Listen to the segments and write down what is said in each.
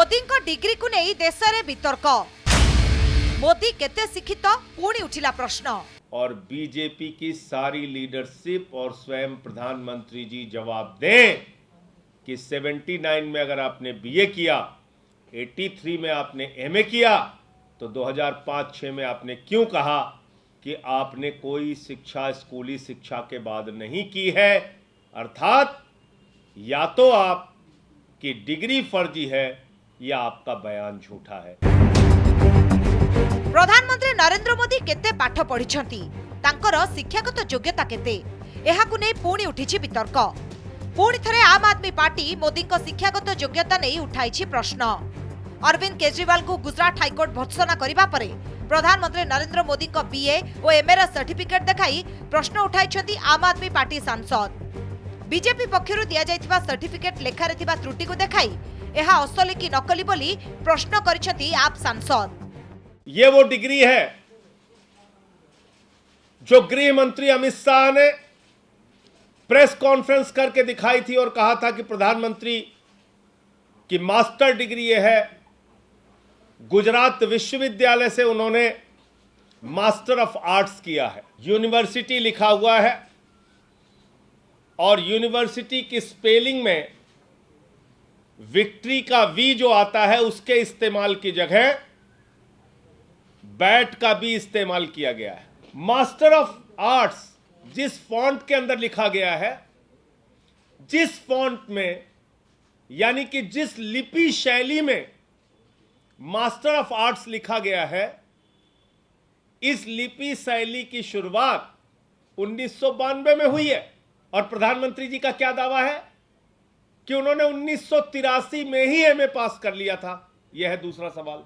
Modi degree को नहीं देश में वितर्क। मोदी केते शिक्षित पुणी उठिला प्रश्न। और बीजेपी की सारी लीडरशिप और स्वयं प्रधानमंत्री जी जवाब दें कि 79 में अगर आपने बीए किया, 83 में आपने एमए किया, तो 2005-6 में आपने क्यों कहा कि आपने कोई शिक्षा स्कूली शिक्षा के बाद नहीं की है। अर्थात या तो आपकी डिग्री फर्जी है या आपका बयान झूठा है। प्रधानमंत्री नरेंद्र मोदी केते पाठ पढ़िछंती, तांकर शिक्षागत योग्यता केते, एहाकु नै पुणी उठिछि वितर्क। पुणी थरे आम आदमी पार्टी मोदी शिक्षागत योग्यता नै उठाइछि प्रश्न। अरविंद केजरीवाल को गुजरात हाईकोर्ट भर्त्सना करिबा परे प्रधानमंत्री नरेंद्र मोदी बीए और एमए सर्टिफिकेट देखाई प्रश्न उठाइछंती आम आदमी पार्टी सांसद। बीजेपी पक्षरु दिया जाइथिबा सर्टिफिकेट लेखारे थिबा त्रुटि को देखाई एहा असली की नकली बोली प्रश्न करिछंती आप सांसद। ये वो डिग्री है जो गृह मंत्री अमित शाह ने प्रेस कॉन्फ्रेंस करके दिखाई थी और कहा था कि प्रधानमंत्री की मास्टर डिग्री ये है। गुजरात विश्वविद्यालय से उन्होंने मास्टर ऑफ आर्ट्स किया है। यूनिवर्सिटी लिखा हुआ है और यूनिवर्सिटी की स्पेलिंग में विक्ट्री का वी जो आता है उसके इस्तेमाल की जगह बैट का भी इस्तेमाल किया गया है। मास्टर ऑफ आर्ट्स जिस फॉन्ट के अंदर लिखा गया है, जिस फॉन्ट में यानी कि जिस लिपि शैली में मास्टर ऑफ आर्ट्स लिखा गया है, इस लिपि शैली की शुरुआत 1992 में हुई है। और प्रधानमंत्री जी का क्या दावा है कि उन्होंने 1983 में ही एमए पास कर लिया था। यह है दूसरा सवाल।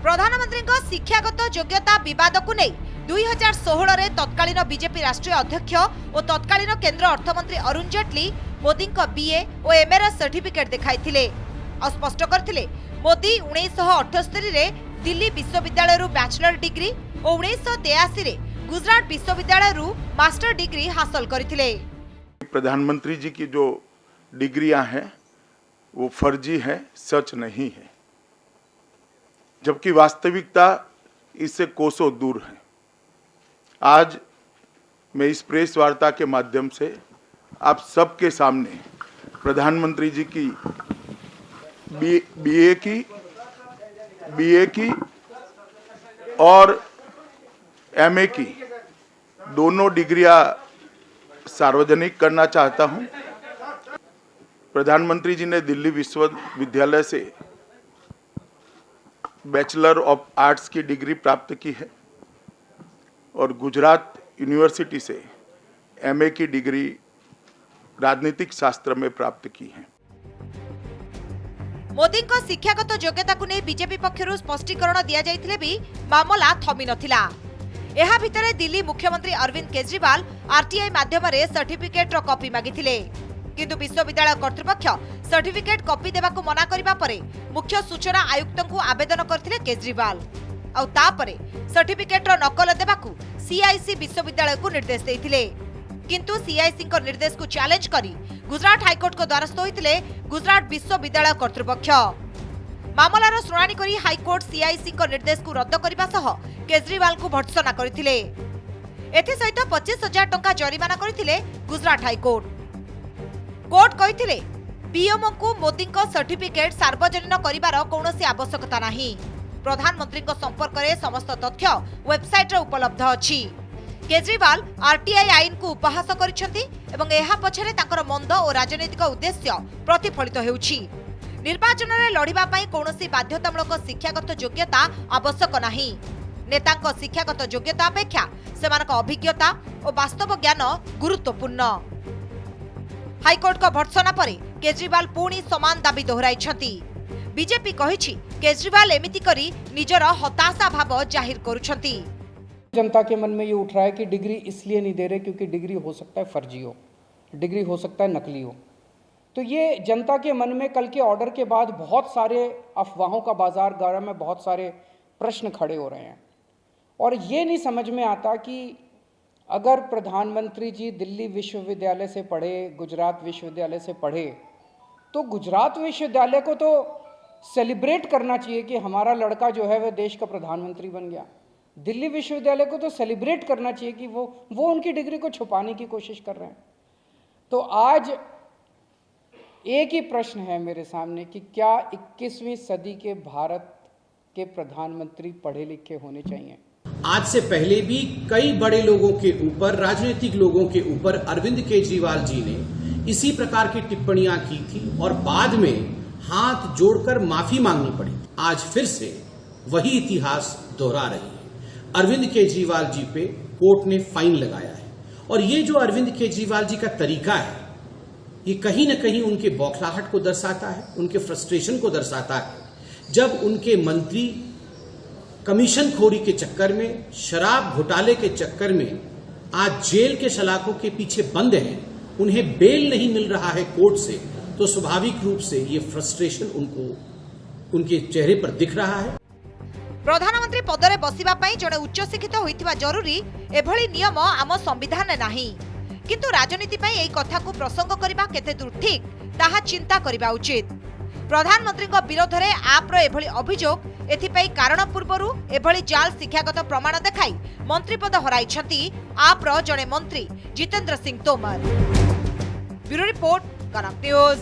प्रधानमंत्री शिक्षागत योग्यता विवाद को नहीं 2016 रे तत्कालीन बीजेपी राष्ट्रीय अध्यक्ष और तत्कालीन केंद्र अर्थमंत्री अरुण जेटली मोदी बीए और एमए सर्टिफिकेट देखाई और स्पष्ट करथिले मोदी 1978 रे दिल्ली विश्वविद्यालय रु बैचलर डिग्री और 1983 रे गुजरात विश्वविद्यालय रु मास्टर डिग्री हासिल करथिले। प्रधानमंत्री जी की जो डिग्रियां हैं वो फर्जी है, सच नहीं है, जबकि वास्तविकता इससे कोसों दूर है। आज मैं इस प्रेस वार्ता के माध्यम से आप सबके सामने प्रधानमंत्री जी की बीए की और एमए की दोनों डिग्रियां सार्वजनिक करना चाहता हूं। प्रधानमंत्री जी ने दिल्ली विश्वविद्यालय से बैचलर ऑफ आर्ट्स की डिग्री प्राप्त की है और गुजरात यूनिवर्सिटी से एमए की डिग्री राजनीतिक शास्त्र में प्राप्त की है। मोदी को शिक्षागत योग्यता को नहीं बीजेपी पक्षरु स्पष्टीकरण दिया जाइथिले भी मामला थमी नथिला। एहा भितरे दिल्ली मुख्यमंत्री अरविंद केजरीवाल आरटीआई माध्यम रे सर्टिफिकेट रो कॉपी मागिथिले, किंतु विश्वविद्यालय कर्तृपक्ष सर्टिफिकेट कॉपी देवा को मना करिबा परे मुख्य सूचना आयुक्त को आवेदन करथिले केजरीवाल और तापरे सर्टिफिकेट रो नकल देवा को सीआईसी विश्वविद्यालय को निर्देश देथिले, किंतु सीआईसी को निर्देश को चैलेंज करी गुजरात हाईकोर्ट को द्वारस्थ होइतिले गुजरात विश्वविद्यालय कर्तृपक्ष। मामलार शुणाणी करी हाईकोर्ट सीआईसी को निर्देश को रद्द करने सह केजरीवाल को भर्त्सना करथिले। एथि सहित 25,000 टंका जरिमाना करथिले गुजरात हाईकोर्ट। कोर्ट कहिथिले पीएमओ को मोदी को सर्टिफिकेट सार्वजनिक करिवार कौनसी आवश्यकता नाही। प्रधानमंत्री को संपर्क में समस्त तथ्य वेबसाइट रे उपलब्ध अछि। केजरीवाल आरटीआई आईन को उपहास करिसेंती एवं एहा पछरे तांकर मंद और राजनीतिक उद्देश्य प्रतिफलित हेउछि। निर्वाचन रे लड़िबा पई कौनसी बाध्यतामूलक शिक्षागत योग्यता आवश्यक नाही। नेतांक शिक्षागत योग्यता अपेक्षा सेमानक अभिज्ञता और वास्तव ज्ञान गुरुत्वपूर्ण। हाईकोर्ट को भर्त्सना परे केजरीवाल पुणी समान दाबी दोहराइछंती। बीजेपी कहिछि केजरीवाल एमिति करी निजर हताशा भाव जाहिर करुछंती। जनता के मन में ये उठ रहा है कि डिग्री इसलिए नहीं दे रहे क्योंकि डिग्री हो सकता है फर्जी हो, डिग्री हो सकता है नकली हो। तो ये जनता के मन में कल के ऑर्डर के बाद बहुत सारे अफवाहों का बाजार गर्म है, बहुत सारे प्रश्न खड़े हो रहे हैं और ये नहीं समझ में आता कि अगर प्रधानमंत्री जी दिल्ली विश्वविद्यालय से पढ़े, गुजरात विश्वविद्यालय से पढ़े, तो गुजरात विश्वविद्यालय को तो सेलिब्रेट करना चाहिए कि हमारा लड़का जो है वह देश का प्रधानमंत्री बन गया। दिल्ली विश्वविद्यालय को तो सेलिब्रेट करना चाहिए कि वो उनकी डिग्री को छुपाने की कोशिश कर रहे हैं। तो आज एक ही प्रश्न है मेरे सामने कि क्या 21वीं सदी के भारत के प्रधानमंत्री पढ़े लिखे होने चाहिए? आज से पहले भी कई बड़े लोगों के ऊपर, राजनीतिक लोगों के ऊपर अरविंद केजरीवाल जी ने इसी प्रकार की टिप्पणियां की थी और बाद में हाथ जोड़कर माफी मांगनी पड़ी। आज फिर से वही इतिहास दोहरा रही है। अरविंद केजरीवाल जी पे कोर्ट ने फाइन लगाया है और ये जो अरविंद केजरीवाल जी का तरीका है, ये कहीं न कहीं उनके बौखलाहट को दर्शाता है, उनके फ्रस्ट्रेशन को दर्शाता है। जब उनके मंत्री कमीशन खोरी के चक्कर में, शराब घोटाले के चक्कर में आज जेल के सलाखों के पीछे बंद हैं, उन्हें बेल नहीं मिल रहा है कोर्ट से, तो स्वाभाविक रूप से ये फ्रस्ट्रेशन उनको उनके चेहरे पर दिख रहा है। प्रधानमंत्री पदरे बसिबा पई जणे उच्च शिक्षित होइतिबा जरूरी एभली नियम आम संविधान नाही, किंतु राजनीति पई एई कथा को प्रसंग करबा केते दूर ठीक ताहा चिंता करबा उचित। प्रधानमंत्री विरोध में आप एभली अभियोग एथिपाई कारण पूर्वरु एभली जाल शिक्षागत प्रमाण देखाई मंत्रीपद हराइछंती आप जणे मंत्री जितेंद्र सिंह तोमर। ब्यूरो रिपोर्ट, कनक न्यूज।